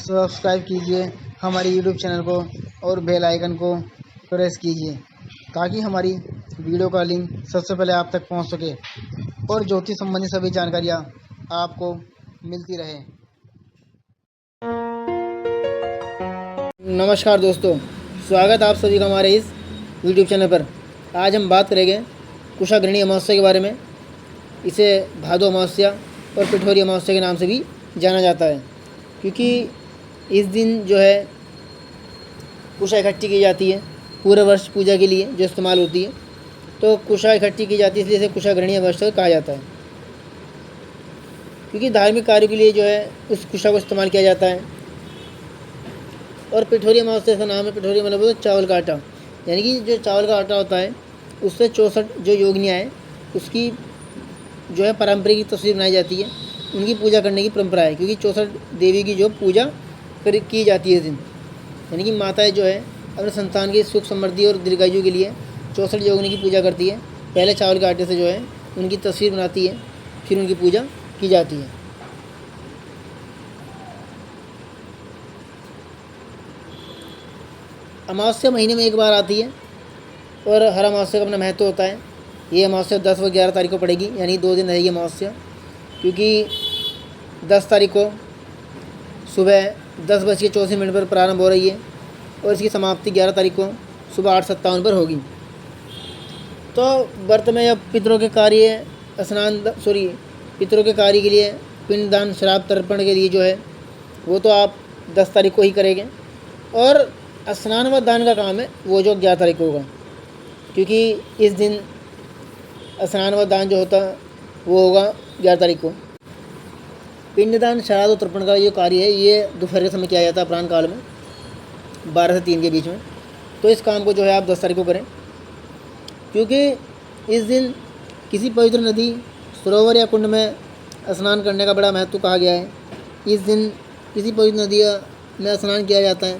Subscribe कीजिए हमारे YouTube channel को और बेल आइकन को प्रेस कीजिए ताकि हमारी वीडियो का लिंक सबसे पहले आप तक पहुंच सके और ज्योतिष संबंधी सभी जानकारियां आपको मिलती रहे। नमस्कार दोस्तों, स्वागत आप सभी का हमारे इस यूट्यूब चैनल पर। आज हम बात करेंगे कुशाग्रहणी अमावस्या के बारे में। इसे भादो अमावस्या और पिठोरी अमावस्या के नाम से भी जाना जाता है, क्योंकि इस दिन जो है कुशा इकट्ठी की जाती है पूरे वर्ष पूजा के लिए जो इस्तेमाल होती है। तो कुशा इकट्ठी की जाती है, इसलिए इसे कुशाग्रहणी अमावस्या कहा जाता है, क्योंकि धार्मिक कार्यों के लिए जो है उस कुशा को इस्तेमाल किया जाता है। और पिठोरी अमावस्या का नाम है, पिठोरी मतलब चावल का आटा, यानी कि जो चावल का आटा होता है उससे 64 जो योगिनियाँ हैं उसकी जो है पारंपरिक तस्वीर बनाई जाती है। उनकी पूजा करने की परंपरा है, क्योंकि 64 देवी की जो पूजा की जाती है इस दिन, यानी कि माताएं जो है अपने संतान की सुख समृद्धि और दीर्घायु के लिए 64 योगिनी की पूजा करती है। पहले चावल के आटे से जो है उनकी तस्वीर बनाती है, फिर उनकी पूजा की जाती है। अमावस्या महीने में एक बार आती है और हर अमावस्या का अपना महत्व होता है। ये अमावस्या 10 व 11 तारीख को पड़ेगी, यानी 2 दिन रहेगी अमावस्या, क्योंकि 10 तारीख को सुबह 10:34 पर प्रारंभ हो रही है और इसकी समाप्ति 11 तारीख को सुबह 8:57 पर होगी। तो व्रत में जब पितरों के कार्य के लिए पिंडदान श्राद्ध तर्पण के लिए जो है वो तो आप 10 तारीख को ही करेंगे, और स्नान व दान का काम है वो जो 11 तारीख को होगा, क्योंकि इस दिन स्नान व दान जो होता है वो होगा 11 तारीख को। पिंडदान श्राद्ध और तर्पण का जो कार्य है ये दोपहर के समय किया जाता है, अपराह्न काल में 12 से 3 के बीच में। तो इस काम को जो है आप 10 तारीख को करें, क्योंकि इस दिन किसी पवित्र नदी, सरोवर या कुंड में स्नान करने का बड़ा महत्व कहा गया है। इस दिन किसी पवित्र नदी में स्नान किया जाता है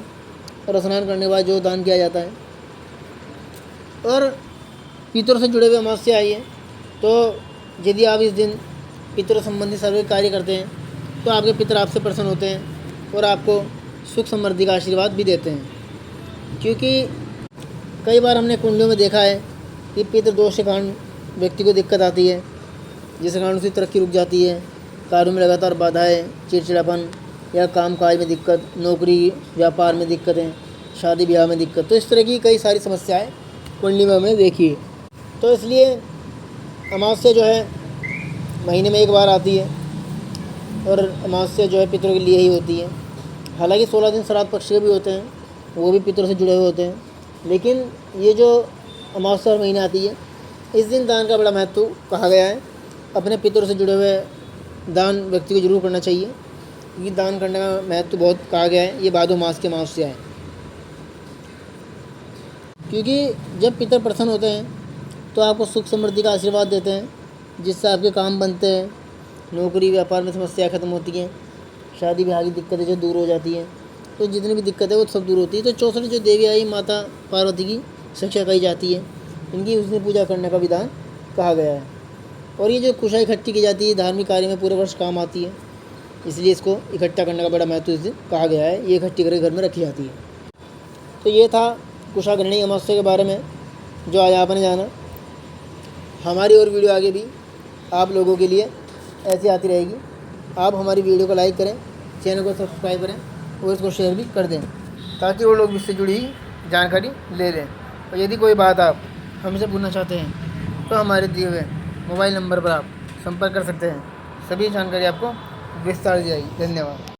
और स्नान करने के बाद जो दान किया जाता है। और पितरों से जुड़े हुए अमावस्या आई है, तो यदि आप इस दिन पितरों संबंधी सभी कार्य करते हैं तो आपके पितर आपसे प्रसन्न होते हैं और आपको सुख समृद्धि का आशीर्वाद भी देते हैं। क्योंकि कई बार हमने कुंडलियों में देखा है कि पितृ दोष के कारण व्यक्ति को दिक्कत आती है, जिसके कारण उसकी तरक्की रुक जाती है, कार्यों में लगातार बाधाएं, चिड़चिड़ापन या काम काज में दिक्कत, नौकरी व्यापार में दिक्कतें, शादी ब्याह में दिक्कत। तो इस तरह की कई सारी समस्याएं कुंडली में हमने देखी है। तो इसलिए अमावस्या जो है महीने में एक बार आती है और अमावस्या जो है पितरों के लिए ही होती है। हालांकि 16 दिन श्राद्ध पक्ष के भी होते हैं, वो भी पितरों से जुड़े हुए होते हैं, लेकिन ये जो अमावस्या महीने आती है इस दिन दान का बड़ा महत्व कहा गया है। अपने पितरों से जुड़े हुए दान व्यक्ति को जरूर करना चाहिए, क्योंकि दान करने का महत्व बहुत कहा गया है। ये भादो मास की अमावस्या है, क्योंकि जब पितर प्रसन्न होते हैं तो आपको सुख समृद्धि का आशीर्वाद देते हैं, जिससे आपके काम बनते हैं, नौकरी व्यापार में समस्याएं खत्म होती हैं, शादी ब्याह की दिक्कतें जो दूर हो जाती हैं। तो जितनी भी दिक्कतें वो सब दूर होती है। तो 64 जो देवी आई माता पार्वती की शिक्षा कही जाती है, इनकी उस दिन पूजा करने का विधान कहा गया है। और ये जो कुशा इकट्ठी की जाती है धार्मिक कार्य में पूरे वर्ष काम आती है, इसलिए इसको इकट्ठा करने का बड़ा महत्व इस दिन कहा गया है। ये इकट्ठी करके घर में रखी जाती है। तो ये था कुशाग्रहणी अमावस्या के बारे में जो आज आपने जाना। हमारी और वीडियो आगे भी आप लोगों के लिए ऐसी आती रहेगी। आप हमारी वीडियो को लाइक करें, चैनल को सब्सक्राइब करें और इसको शेयर भी कर दें, ताकि वो लोग इससे जुड़ी जानकारी ले लें। और यदि कोई बात आप हमसे पूछना चाहते हैं तो हमारे दिए हुए मोबाइल नंबर पर आप संपर्क कर सकते हैं। सभी जानकारी आपको विस्तार दी जाएगी। धन्यवाद।